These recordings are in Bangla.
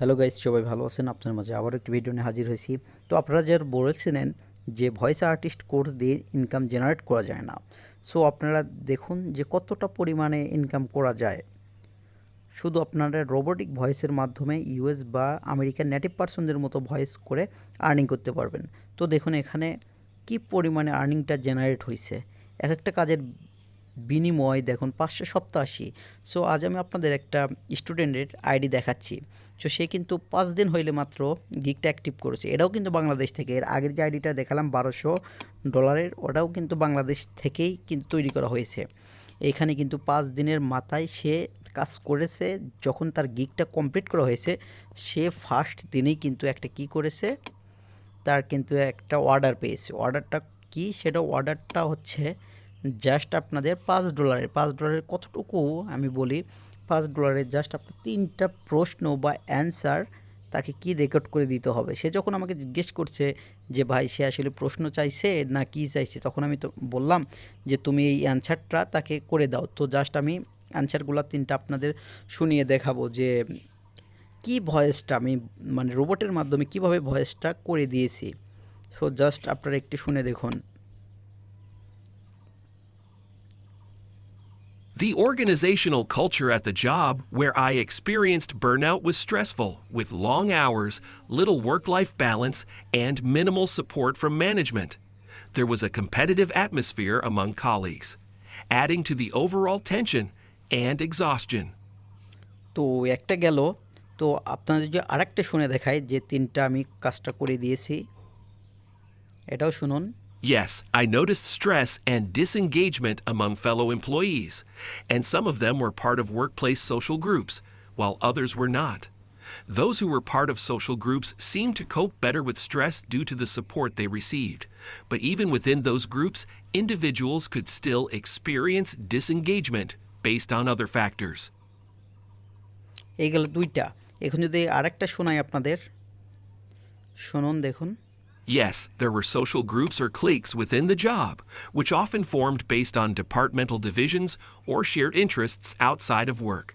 হ্যালো গাইস, সবাই ভালো আছেন? আপনার মাঝে আবার একটি ভিডিও নিয়ে হাজির হয়েছি। তো আপনারা যারা বলেছিলেন যে ভয়েস আর্টিস্ট কোর্স দিয়ে ইনকাম জেনারেট করা যায় না, সো আপনারা দেখুন যে কতটা পরিমাণে ইনকাম করা যায়। শুধু আপনারা রোবোটিক ভয়েসের মাধ্যমে ইউএস বা আমেরিকার নেটিভ পার্সনদের মতো ভয়েস করে আর্নিং করতে পারবেন। তো দেখুন এখানে কি পরিমাণে আর্নিংটা জেনারেট হয়েছে। এক একটা কাজের বিনিময় দেখুন 587। সো আজ আমি আপনাদের একটা স্টুডেন্টের আইডি দেখাচ্ছি। সো সে কিন্তু 5 দিন হইলে মাত্র গিগটা অ্যাক্টিভ করেছে। এটাও কিন্তু বাংলাদেশ থেকে। এর আগের যে আইডিটা দেখালাম $1200, ওটাও কিন্তু বাংলাদেশ থেকেই কিন্তু তৈরি করা হয়েছে। এইখানে কিন্তু 5 দিনের মাথায় সে কাজ করেছে। যখন তার গিগটা কমপ্লিট করা হয়েছে, সে ফার্স্ট দিনেই কিন্তু একটা কি করেছে, তার কিন্তু একটা অর্ডার পেয়েছে। অর্ডারটা কি? সেটা অর্ডারটা হচ্ছে জাস্ট আপনাদের $5 কতটুকু আমি বলি। $5 জাস্ট আপনার 3টা প্রশ্ন বা অ্যান্সার তাকে কি রেকর্ড করে দিতে হবে। সে যখন আমাকে জিজ্ঞেস করছে যে ভাই সে আসলে প্রশ্ন চাইছে না কি চাইছে, তখন আমি তো বললাম যে তুমি এই অ্যান্সারটা তাকে করে দাও। তো জাস্ট আমি অ্যান্সারগুলো 3টা আপনাদের শুনিয়ে দেখাবো যে কি ভয়েসটা আমি মানে রোবটের মাধ্যমে কিভাবে ভয়েসটা করে দিয়েছি। সো জাস্ট আপনারা একটু শুনে দেখুন। The organizational culture at the job where I experienced burnout was stressful, with long hours, little work-life balance, and minimal support from management. There was a competitive atmosphere among colleagues, adding to the overall tension and exhaustion. তো একটা গেল। তো আপনাদের যদি আরেকটা শুনে দেখাই যে 3টা আমি কাজটা করে দিয়েছি, এটাও শুনুন। Yes, I noticed stress and disengagement among fellow employees, and some of them were part of workplace social groups, while others were not. Those who were part of social groups seemed to cope better with stress due to the support they received. But even within those groups, individuals could still experience disengagement based on other factors. এই গেল 2টা। এখন যদি আরেকটা শোনাই আপনাদের, শুনুন দেখুন। Yes, there were social groups or cliques within the job, which often formed based on departmental divisions or shared interests outside of work.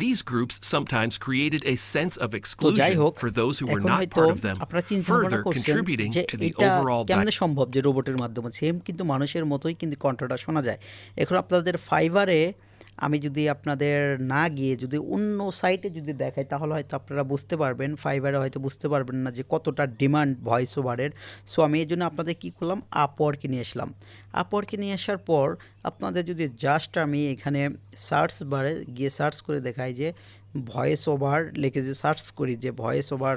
These groups sometimes created a sense of তো যাই exclusion হোক, for those who were এখন not হয়তো part of them, আপনারা চিন্তা ভাবনা further করছেন contributing যে to the এটা overall কেমনে সম্ভব যে রোবটের মাধ্যমে সেম কিন্তু মানুষের মতোই কিন্তু কণ্ঠটা শোনা যায়। এখন আপনাদের ফাইবারে আমি যদি আপনাদের না গিয়ে যদি অন্য সাইটে যদি দেখাই, তাহলে হয়তো আপনারা বুঝতে পারবেন। ফাইবারে হয়তো বুঝতে পারবেন না যে কতটা ডিমান্ড ভয়েস ওভারের। সো আমি এই জন্য আপনাদের কী করলাম, আপওয়ার্কে নিয়ে আসলাম। আপওয়ার্কে নিয়ে আসার পর আপনাদের যদি জাস্ট আমি এখানে সার্চ বারে গিয়ে সার্চ করে দেখাই যে ভয়েস ওভার লিখে যে সার্চ করি, যে ভয়েস ওভার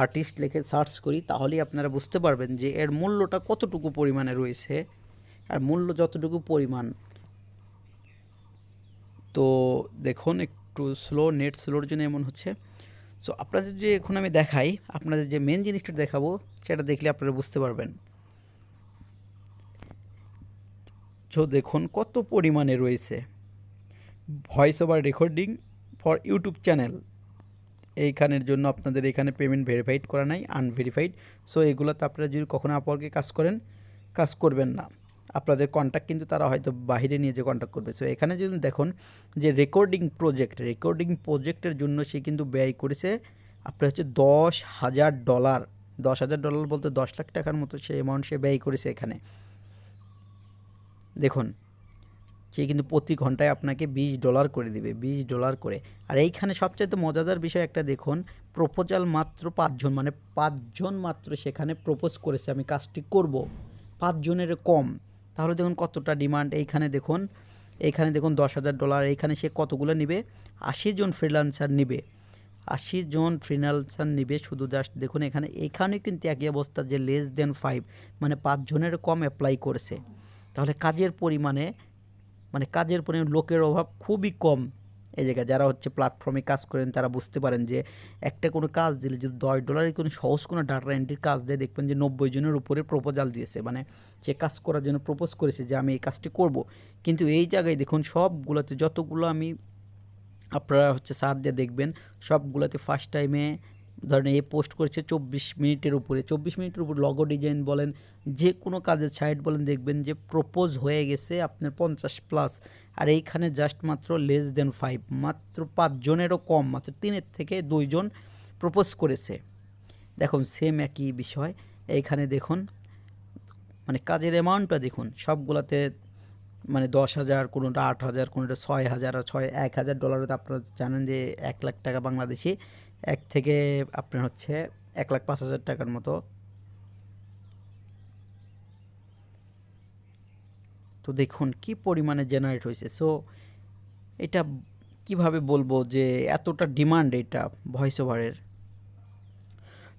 আর্টিস্ট লিখে সার্চ করি, তাহলেই আপনারা বুঝতে পারবেন যে এর মূল্যটা কতটুকু পরিমাণে রয়েছে। আর মূল্য যতটুকু পরিমাণ, তো দেখুন একটু স্লো, নেট স্লোর জন্য এমন হচ্ছে। সো আপনাদের যে এখন আমি দেখাই, আপনাদের যে মেন জিনিসটা দেখাবো সেটা দেখলে আপনারা বুঝতে পারবেন। সো দেখুন কত পরিমাণে রয়েছে voice over recording for YouTube channel. এইখানের জন্য আপনাদের এখানে পেমেন্ট ভেরিফাইড করা নাই, আনভেরিফাইড। সো এগুলোতে আপনারা যদি কখনো আপওয়ার্কে কাজ করেন, কাজ করবেন না। আপনাদের কন্ট্যাক্ট কিন্তু তারা হয়তো বাইরে নিয়ে যে কন্ট্যাক্ট করবে। সো এখানে যদি দেখুন যে রেকর্ডিং প্রজেক্টের জন্য সে কিন্তু ব্যয় করেছে আপনার হচ্ছে $10,000। $10,000 বলতে 10 লাখ টাকার মতো সে অ্যামাউন্ট সে ব্যয় করেছে এখানে। দেখুন সে কিন্তু প্রতি ঘন্টায় আপনাকে $20 করে দিবে, $20 করে। আর এইখানে সবচাইতে মজাদার বিষয় একটা দেখুন, প্রপোজাল মাত্র 5 জন, মানে 5 জন মাত্র সেখানে প্রপোজ করেছে আমি কাজটি করব। 5 জনের কম। তাহলে দেখুন কতটা ডিমান্ড। এইখানে দেখুন $10,000। এইখানে সে কতগুলো নিবে? 80 জন ফ্রিল্যান্সার নিবে। 80 জন ফ্রিল্যান্সার নিবে শুধু। জাস্ট দেখুন এখানে কিন্তু একই অবস্থা যে লেস দেন 5, মানে 5 জনের কম অ্যাপ্লাই করেছে। তাহলে কাজের পরিমাণ, লোকের অভাব খুবই কম এই জায়গায়। যারা হচ্ছে প্ল্যাটফর্মে কাজ করেন তারা বুঝতে পারেন যে একটা কোনো কাজ দিলে যদি $10 কোনো সহজ কোনো ডাটা এন্ট্রির কাজ দেয়, দেখবেন যে 90 জনের উপরে প্রপোজাল দিয়েছে, মানে সে কাজ করার জন্য প্রপোজ করেছে যে আমি এই কাজটি করব। কিন্তু এই জায়গায় দেখুন সবগুলোতে যতগুলো আমি আপনারা হচ্ছে সার্চ দিয়ে দেখবেন, সবগুলোতে ফার্স্ট টাইমে ধরেন এই পোস্ট করেছে 24 মিনিটের উপরে, 24 মিনিটের উপর লগো ডিজাইন বলেন, যে কোনো কাজের সাইট বলেন, দেখবেন যে প্রপোজ হয়ে গেছে আপনার 50+। আর এইখানে জাস্ট মাত্র লেস দেন 5, মাত্র 5 জনেরও কম, মাত্র 3 থেকে 2 জন প্রপোজ করেছে। দেখুন সেম একই বিষয় এইখানে দেখুন, মানে কাজের অ্যামাউন্টটা দেখুন, সবগুলাতে মানে 10,000, কোনোটা 8,000, কোনোটা 6,000, আর 1,000 ডলারে তো আপনারা জানেন যে 1 লাখ টাকা বাংলাদেশি, এক থেকে আপনার হচ্ছে 1,05,000 টাকার মতো। তো দেখুন কি পরিমাণে জেনারেট হয়েছে। সো এটা কিভাবে বলবো যে এতটা ডিমান্ড এটা ভয়েস ওভারের।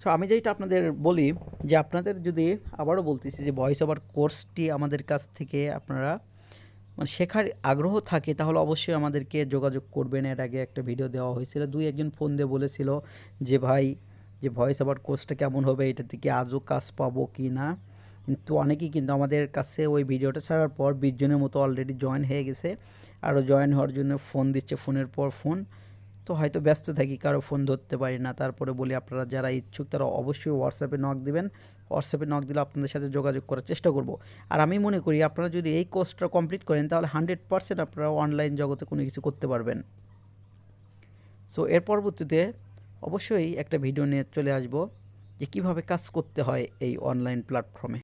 সো আমি যেটা আপনাদের বলি যে আপনাদের যদি, আবারও বলতেছি, যে ভয়েস ওভার কোর্সটি আমাদের কাছ থেকে আপনারা মানে শেখার আগ্রহ থাকে, তাহলে অবশ্যই আমাদেরকে যোগাযোগ করবেন। এর আগে একটা ভিডিও দেওয়া হয়েছিল, 2-1 জন ফোন দিয়ে বলেছিল যে ভাই, যে ভয়েস ওভার কোর্সটা কেমন হবে, এটা থেকে আজও কাজ পাবো কি না। কিন্তু অনেকেই কিন্তু আমাদের কাছে ওই ভিডিওটা ছাড়ার পর 20 জনের মতো অলরেডি জয়েন হয়ে গেছে, আরও জয়েন হওয়ার জন্য ফোন দিচ্ছে, ফোনের পর ফোন। তো হয়তো ব্যস্ত থাকি, কারো ফোন ধরতে পারি না। তারপরে বলি আপনারা যারা ইচ্ছুক তারা অবশ্যই হোয়াটসঅ্যাপে নক দিবেন, হোয়াটসঅ্যাপে নক দিলে আপনাদের সাথে যোগাযোগ করার চেষ্টা করব। আর আমি মনে করি আপনারা যদি এই কোর্সটা কমপ্লিট করেন তাহলে 100% আপনারা অনলাইন জগতে কোনো কিছু করতে পারবেন। সো এর পরবর্তীতে অবশ্যই একটা ভিডিও নিয়ে চলে আসব যে কীভাবে কাজ করতে হয় এই অনলাইন প্ল্যাটফর্মে।